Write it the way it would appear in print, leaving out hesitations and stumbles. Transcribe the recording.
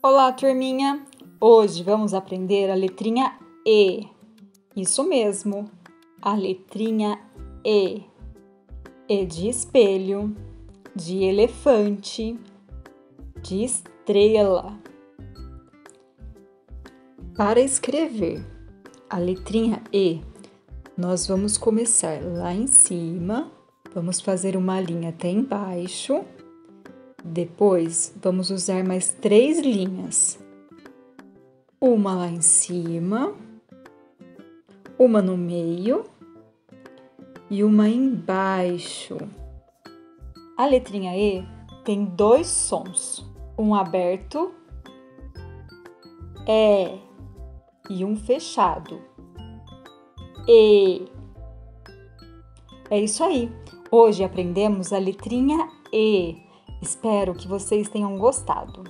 Olá, turminha! Hoje vamos aprender a letrinha E. Isso mesmo, a letrinha E. E de espelho, de elefante, de estrela. Para escrever a letrinha E, nós vamos começar lá em cima, vamos fazer uma linha até embaixo. Depois, vamos usar mais 3 linhas. Uma lá em cima, uma no meio e uma embaixo. A letrinha E tem 2 sons, um aberto, E, e um fechado, E. É isso aí. Hoje aprendemos a letrinha E. Espero que vocês tenham gostado.